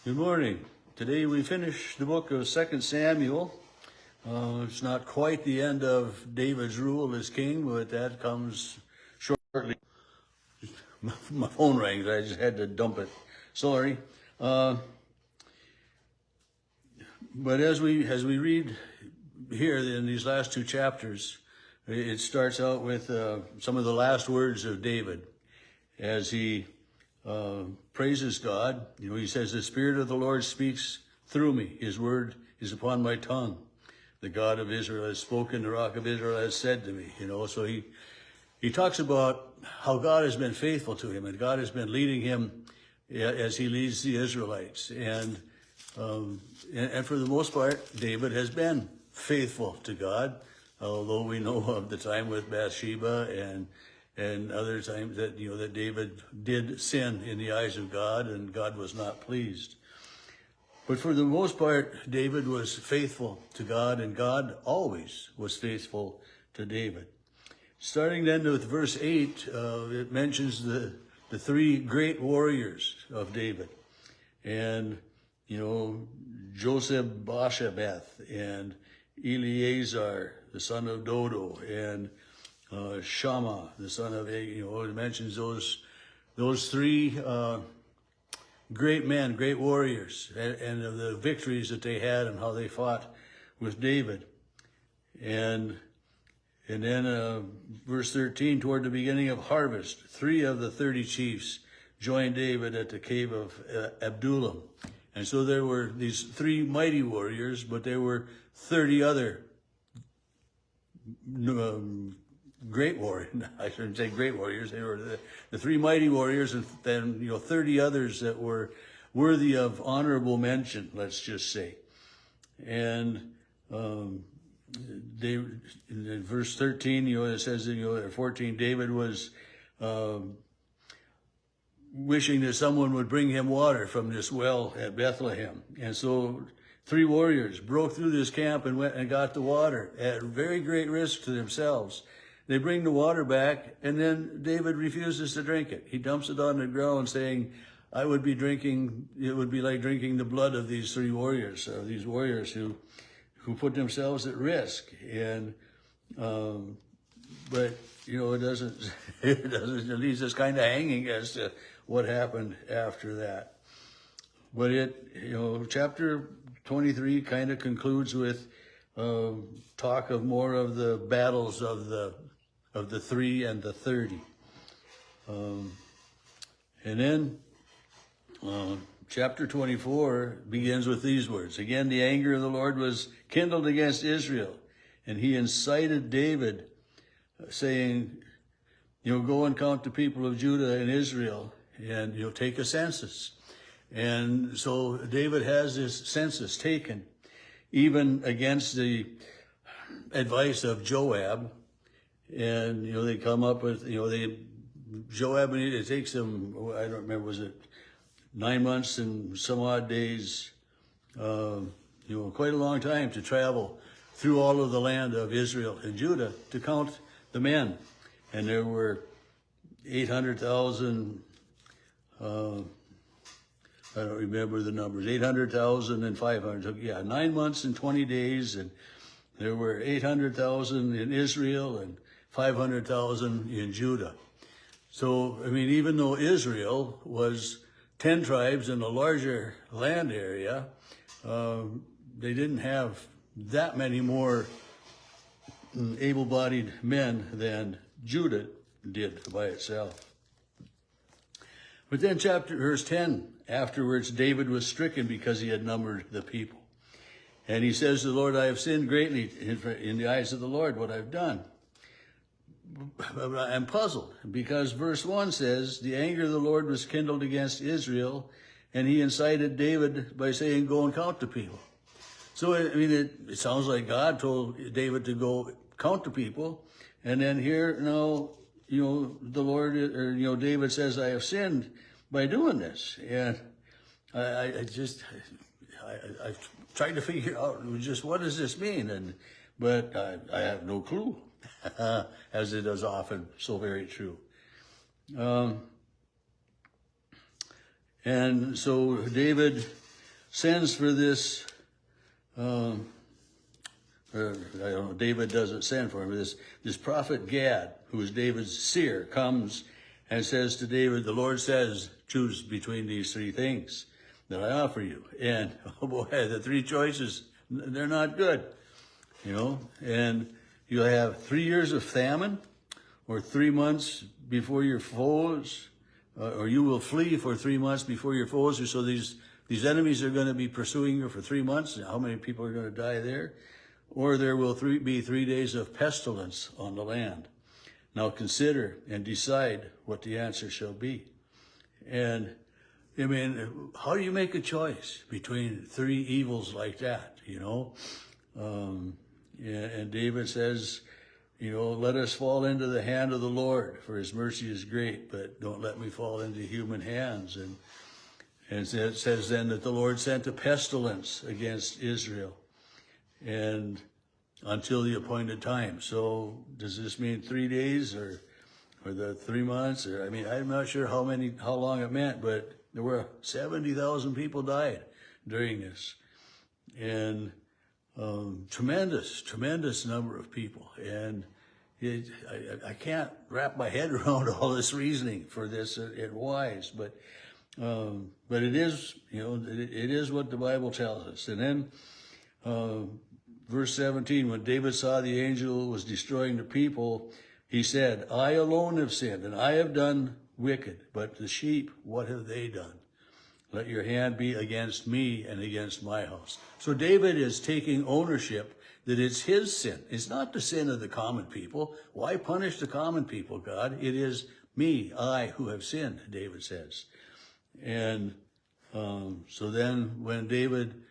Good morning. Today we finish the book of 2 Samuel. It's not quite the end of David's rule as king, but that comes shortly. My phone rings. I just had to dump it. Sorry. But as we read here in these last two chapters, it starts out with some of the last words of David as he praises God. You know, he says, "The Spirit of the Lord speaks through me. His word is upon my tongue. The God of Israel has spoken. The Rock of Israel has said to me." You know, so he talks about how God has been faithful to him, and God has been leading him as he leads the Israelites. And for the most part, David has been faithful to God, although we know of the time with Bathsheba and other times that, you know, that David did sin in the eyes of God and God was not pleased. But for the most part, David was faithful to God, and God always was faithful to David. Starting then with verse 8, it mentions the three great warriors of David. And, you know, Joseph-Basshebeth and Eleazar, the son of Dodo, and Shammah, the son of, you know, it mentions those three great men, great warriors, and the victories that they had and how they fought with David. And then verse 13, toward the beginning of harvest, 3 of the 30 chiefs joined David at the cave of Adullam. And so there were these 3 mighty warriors, but there were 30 other great warriors. I shouldn't say great warriors. They were the 3 mighty warriors, and then, you know, 30 others that were worthy of honorable mention, let's just say. And they, in verse 13, you know, it says, you know, 14, David was wishing that someone would bring him water from this well at Bethlehem. And so 3 warriors broke through this camp and went and got the water at very great risk to themselves. They bring the water back, and then David refuses to drink it. He dumps it on the ground, saying, it would be like drinking the blood of these 3 warriors, these warriors who put themselves at risk. And, but, you know, it leaves us kind of hanging as to what happened after that. But you know, chapter 23 kind of concludes with talk of more of the battles of the 3 and the 30. And then chapter 24 begins with these words. Again, the anger of the Lord was kindled against Israel, and he incited David, saying, you know, go and count the people of Judah and Israel, and, you know, take a census. And so David has this census taken, even against the advice of Joab. And, you know, they come up with, you know, Joab, it takes them, I don't remember, was it 9 months and some odd days, you know, quite a long time to travel through all of the land of Israel and Judah to count the men. And there were 800,000, I don't remember the numbers, 800,000 and 500. Yeah, 9 months and 20 days, and there were 800,000 in Israel and 500,000 in Judah. So, I mean, even though Israel was 10 tribes in a larger land area, they didn't have that many more able-bodied men than Judah did by itself. But then verse 10, afterwards, David was stricken because he had numbered the people. And he says to the Lord, I have sinned greatly in the eyes of the Lord, what I've done. I'm puzzled because verse 1 says, the anger of the Lord was kindled against Israel, and he incited David by saying, go and count the people. So, I mean, it sounds like God told David to go count the people. And then here, now, you know, the Lord, or, you know, David says, I have sinned by doing this. And I tried to figure out just what does this mean? But I have no clue, as it is often so very true. And so David sends for this, or I don't know, David doesn't send for him, this prophet Gad, who is David's seer, comes and says to David, the Lord says, choose between these three things that I offer you. And, oh boy, the three choices, they're not good, and you'll have 3 years of famine, or 3 months before your foes, or you will flee for 3 months before your foes. So these enemies are going to be pursuing you for 3 months. How many people are going to die there? Or there will be 3 days of pestilence on the land. Now consider and decide what the answer shall be. And I mean, how do you make a choice between three evils like that, And David says, let us fall into the hand of the Lord, for his mercy is great, but don't let me fall into human hands. And it says then that the Lord sent a pestilence against Israel, and until the appointed time. So does this mean 3 days or the 3 months? Or I'm not sure how long it meant, but there were 70,000 people died during this. And tremendous number of people. And I can't wrap my head around all this reasoning for this at Wise, but it is, it is what the Bible tells us. And then verse 17, when David saw the angel was destroying the people, he said, I alone have sinned, and I have done wicked, but the sheep, what have they done? Let your hand be against me and against my house. So David is taking ownership that it's his sin. It's not the sin of the common people. Why punish the common people, God? It is me, I, who have sinned, David says. And so then when David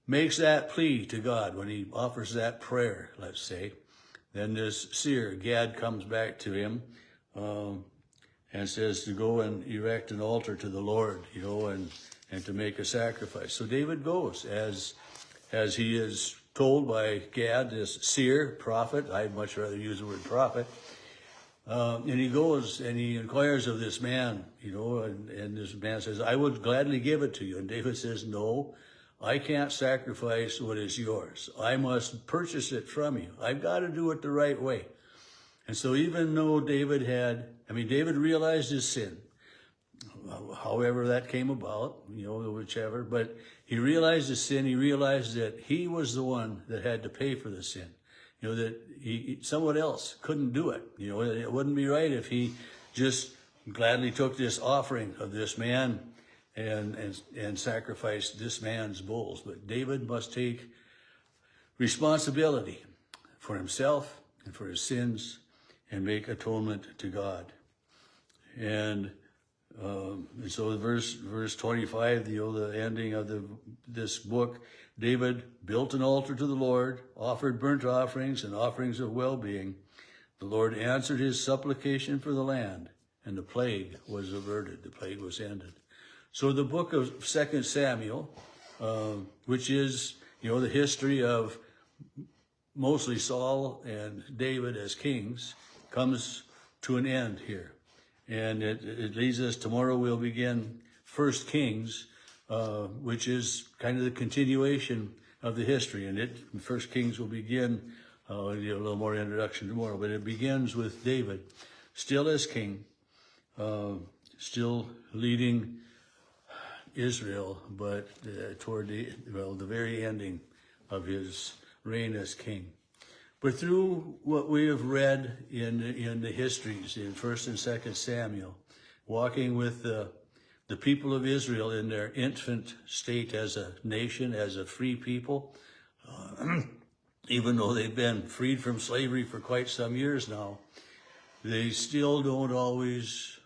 makes that plea to God, when he offers that prayer, let's say, then this seer, Gad, comes back to him and says to go and erect an altar to the Lord, and to make a sacrifice. So David goes as he is told by Gad, this seer, prophet. I'd much rather use the word prophet. And he goes and he inquires of this man, and this man says, I would gladly give it to you. And David says, no, I can't sacrifice what is yours. I must purchase it from you. I've got to do it the right way. And so even though David realized his sin, however that came about, whichever, but he realized his sin. He realized that he was the one that had to pay for the sin. That someone else couldn't do it. It wouldn't be right if he just gladly took this offering of this man and sacrificed this man's bulls. But David must take responsibility for himself and for his sins and make atonement to God. And so verse 25, the ending of this book, David built an altar to the Lord, offered burnt offerings and offerings of well-being. The Lord answered his supplication for the land, and the plague was averted. The plague was ended. So the book of 2 Samuel, which is, the history of mostly Saul and David as kings, comes to an end here. And it leads us, tomorrow we'll begin 1 Kings, which is kind of the continuation of the history. And 1 Kings will begin, a little more introduction tomorrow, but it begins with David, still as king, still leading Israel, but toward the very ending of his reign as king. But through what we have read in the histories, in 1 and 2 Samuel, walking with the people of Israel in their infant state as a nation, as a free people, even though they've been freed from slavery for quite some years now, they still don't always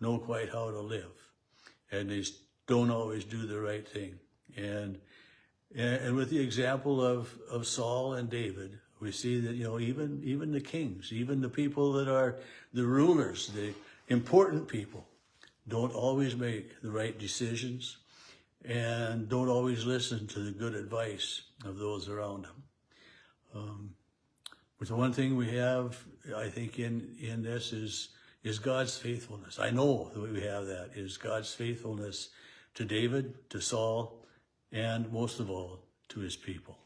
know quite how to live. And they don't always do the right thing. And with the example of Saul and David, we see that, even the kings, even the people that are the rulers, the important people, don't always make the right decisions and don't always listen to the good advice of those around them. But the one thing we have, I think, in this is God's faithfulness. I know that we have that, is God's faithfulness to David, to Saul, and most of all, to his people.